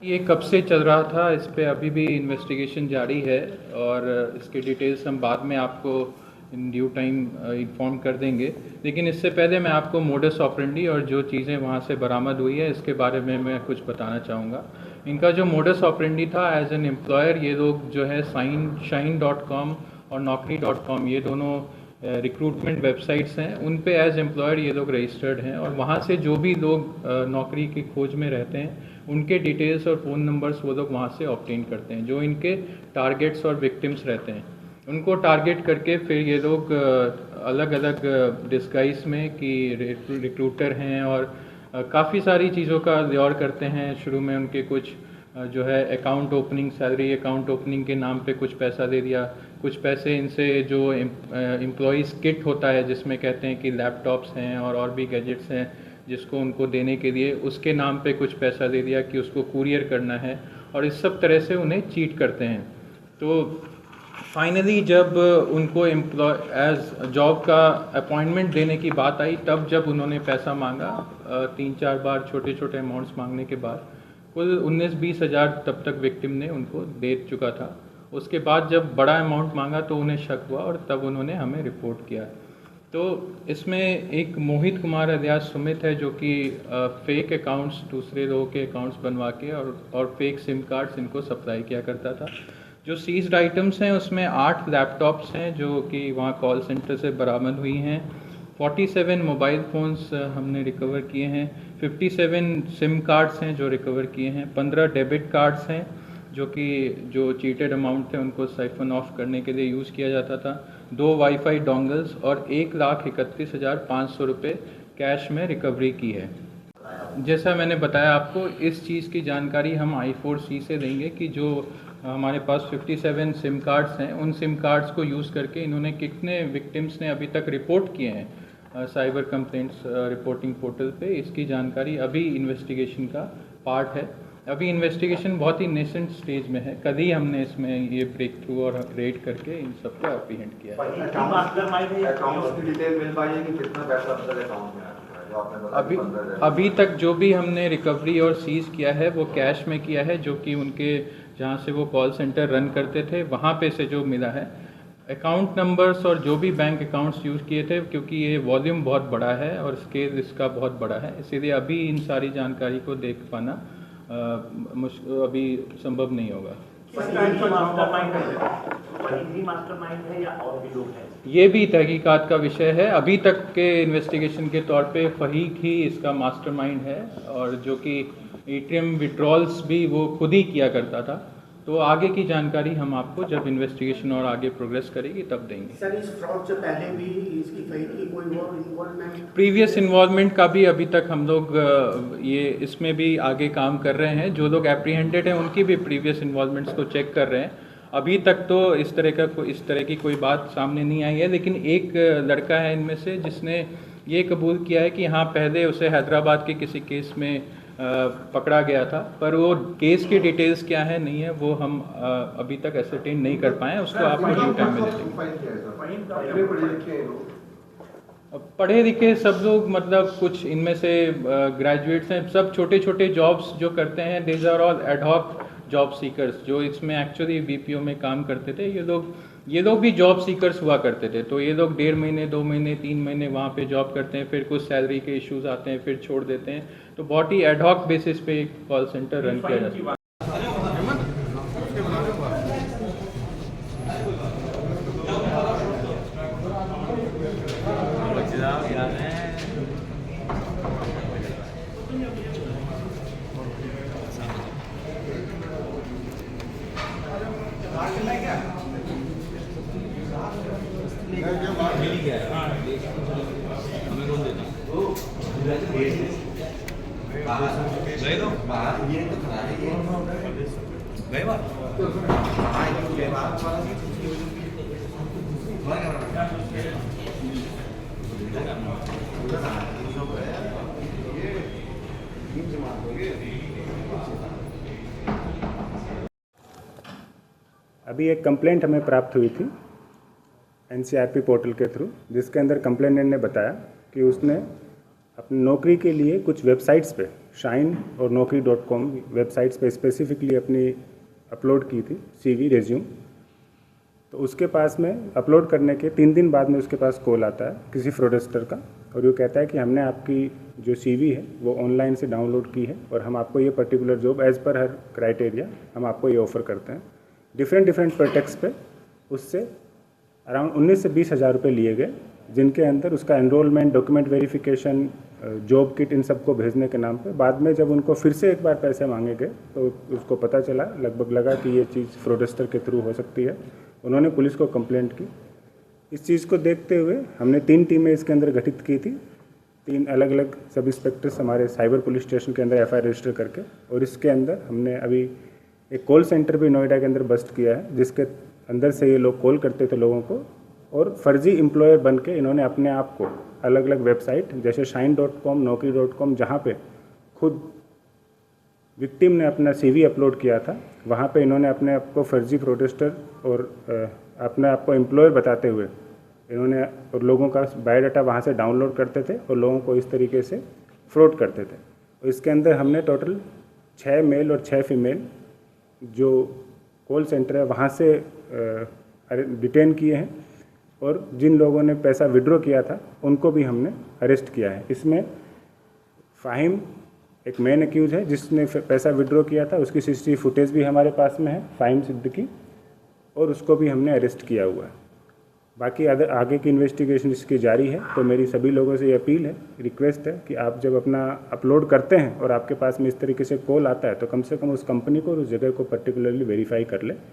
ये कब से चल रहा था, इस पे अभी भी इन्वेस्टिगेशन जारी है और इसके डिटेल्स हम बाद में आपको इन ड्यू टाइम इन्फॉर्म कर देंगे। लेकिन इससे पहले मैं आपको मोडस ऑपरेंडी और जो चीज़ें वहाँ से बरामद हुई है इसके बारे में मैं कुछ बताना चाहूँगा। इनका जो मोडस ऑपरेंडी था, एज एन एम्प्लॉयर ये लोग जो है Shine.com और Naukri.com, ये दोनों रिक्रूटमेंट वेबसाइट्स हैं, उन पे एज एम्प्लॉयर ये लोग रजिस्टर्ड हैं और वहाँ से जो भी लोग नौकरी की खोज में रहते हैं उनके डिटेल्स और फ़ोन नंबर्स वो लोग वहाँ से ऑब्टेन करते हैं। जो इनके टारगेट्स और विक्टिम्स रहते हैं उनको टारगेट करके फिर ये लोग अलग अलग डिस्गाइज में कि रिक्रूटर हैं और काफ़ी सारी चीज़ों का ल्योर करते हैं। शुरू में उनके कुछ जो है account opening, salary account opening के नाम पे कुछ पैसा दे दिया, कुछ पैसे इनसे जो एम्प्लॉयज़ किट होता है जिसमें कहते हैं कि लैपटॉप्स हैं और भी गैजेट्स हैं जिसको उनको देने के लिए, उसके नाम पे कुछ पैसा दे दिया कि उसको कुरियर करना है, और इस सब तरह से उन्हें चीट करते हैं। तो फाइनली जब उनको एज जॉब का अपॉइंटमेंट देने की बात आई, तब जब उन्होंने पैसा मांगा 3-4 बार छोटे छोटे अमाउंट्स मांगने के बाद कुल 19-20 हज़ार तब तक विक्टिम ने उनको दे चुका था। उसके बाद जब बड़ा अमाउंट मांगा तो उन्हें शक हुआ और तब उन्होंने हमें रिपोर्ट किया। तो इसमें एक मोहित कुमार अलियास सुमित है जो कि फेक अकाउंट्स, दूसरे लोगों के अकाउंट्स बनवा के और फेक सिम कार्ड्स इनको सप्लाई किया करता था। जो सीज्ड आइटम्स हैं उसमें 8 लैपटॉप्स हैं जो कि वहाँ कॉल सेंटर से बरामद हुई हैं, 47 मोबाइल फ़ोन्स हमने रिकवर किए हैं, 57 सिम कार्ड्स हैं जो रिकवर किए हैं, 15 डेबिट कार्ड्स हैं जो चीटेड अमाउंट थे उनको साइफन ऑफ करने के लिए यूज़ किया जाता था, 2 वाईफाई डोंगल्स और 1,31,500 रुपये कैश में रिकवरी की है। जैसा मैंने बताया आपको, इस चीज़ की जानकारी हम I4C से देंगे कि जो हमारे पास 57 सिम कार्ड्स हैं, उन सिम कार्ड्स को यूज़ करके इन्होंने कितने विक्टिम्स ने अभी तक रिपोर्ट किए हैं साइबर कंप्लेंट्स रिपोर्टिंग पोर्टल पे, इसकी जानकारी अभी इन्वेस्टिगेशन का पार्ट है। अभी इन्वेस्टिगेशन बहुत ही नेसेंट स्टेज में है। कल ही हमने इसमें ये ब्रेक थ्रू और रेड करके इन सबको अप्रीहेंड किया है। अभी तक जो भी हमने रिकवरी और सीज़ किया है वो कैश में किया है, जो कि उनके जहाँ से वो कॉल सेंटर रन करते थे वहाँ पे से जो मिला है। अकाउंट नंबर्स और जो भी बैंक अकाउंट्स यूज़ किए थे, क्योंकि ये वॉल्यूम बहुत बड़ा है और स्केल इसका बहुत बड़ा है, इसीलिए अभी इन सारी जानकारी को देख पाना अभी संभव नहीं होगा। ये भी तहकीकात का विषय है। अभी तक के इन्वेस्टिगेशन के तौर पे फहीक ही इसका मास्टरमाइंड है और जो कि ATM विड्रॉल्स भी वो खुद ही किया करता था। तो आगे की जानकारी हम आपको जब इन्वेस्टिगेशन और आगे प्रोग्रेस करेगी तब देंगे। सर, इस फ्रॉड से पहले भी इसकी फहीक की कोई और इन्वॉल्वमेंट? प्रीवियस इन्वॉल्वमेंट का भी अभी तक हम लोग ये इसमें भी आगे काम कर रहे हैं। जो लोग एप्रीहेंडेड हैं उनकी भी प्रीवियस इन्वॉल्वमेंट्स को चेक कर रहे हैं। अभी तक तो इस तरह की कोई बात सामने नहीं आई है, लेकिन एक लड़का है इनमें से जिसने ये कबूल किया है कि हाँ, पहले उसे हैदराबाद के किसी केस में पकड़ा गया था, पर वो केस की डिटेल्स क्या है नहीं है वो हम अभी तक एसरटेन नहीं कर पाए हैं। उसको आपको ड्यू टाइम में देंगे। पढ़े लिखे सब लोग, मतलब कुछ इनमें से ग्रेजुएट्स हैं, सब छोटे छोटे जॉब्स जो करते हैं, these are all ad hoc job seekers. जो इसमें एक्चुअली BPO में काम करते थे, ये लोग भी जॉब सीकर्स हुआ करते थे। तो ये लोग 1.5 महीने 2 महीने 3 महीने वहाँ पे जॉब करते हैं, फिर कुछ सैलरी के इश्यूज आते हैं, फिर छोड़ देते हैं। तो बहुत ही एडहॉक बेसिस पे कॉल सेंटर रन किया जाता है। अभी एक कंप्लेंट हमें प्राप्त हुई थी NCRP पोर्टल के थ्रू, जिसके अंदर कंप्लेनेंट ने बताया कि उसने अपनी नौकरी के लिए कुछ वेबसाइट्स पे शाइन और naukri.com वेबसाइट्स पे स्पेसिफिकली अपनी अपलोड की थी CV रेज्यूम। तो उसके पास में अपलोड करने के 3 दिन बाद में उसके पास कॉल आता है किसी फ्रॉडस्टर का, और वो कहता है कि हमने आपकी जो CV है वो ऑनलाइन से डाउनलोड की है और हम आपको ये पर्टिकुलर जॉब एज़ पर हर क्राइटेरिया हम आपको ये ऑफ़र करते हैं। डिफरेंट प्रोटेक्ट्स पे उससे अराउंड 19 से 20 हज़ार रुपये लिए गए, जिनके अंदर उसका enrolment, document verification, job kit, इन सबको भेजने के नाम पे। बाद में जब उनको फिर से एक बार पैसे मांगे गए तो उसको पता चला, लगभग लगा कि ये चीज़ फ्रॉडस्टर के थ्रू हो सकती है। उन्होंने पुलिस को कंप्लेंट की। इस चीज़ को देखते हुए हमने 3 टीमें इसके अंदर गठित की थी, 3 अलग अलग सब इंस्पेक्टर्स हमारे साइबर पुलिस स्टेशन के अंदर FIR रजिस्टर करके। और इसके अंदर हमने अभी एक कॉल सेंटर भी नोएडा के अंदर बस्ट किया है, जिसके अंदर से ये लोग कॉल करते थे लोगों को, और फर्जी एम्प्लॉयर बन के इन्होंने अपने आप को अलग अलग वेबसाइट जैसे shine.com, naukri.com, जहाँ पे खुद विक्टिम ने अपना CV अपलोड किया था, वहाँ पे इन्होंने अपने आप को फर्जी प्रोटेस्टर और अपने आप को एम्प्लॉयर बताते हुए इन्होंने और लोगों का बायोडाटा वहाँ से डाउनलोड करते थे और लोगों को इस तरीके से फ्रॉड करते थे। और इसके अंदर हमने टोटल 6 मेल और 6 फीमेल जो कॉल सेंटर है वहाँ से डिटेन किए हैं, और जिन लोगों ने पैसा विड्रॉ किया था उनको भी हमने अरेस्ट किया है। इसमें फ़ाहिम एक मेन एक्यूज़ है जिसने पैसा विड्रॉ किया था, उसकी CCTV फुटेज भी हमारे पास में है, फ़ाहिम सिद्दीकी, और उसको भी हमने अरेस्ट किया हुआ है। बाकी आगे की इन्वेस्टिगेशन इसकी जारी है। तो मेरी सभी लोगों से ये अपील है, रिक्वेस्ट है कि आप जब अपना अपलोड करते हैं और आपके पास में इस तरीके से कॉल आता है तो कम से कम उस कंपनी को और उस जगह को पर्टिकुलरली वेरीफाई कर लें।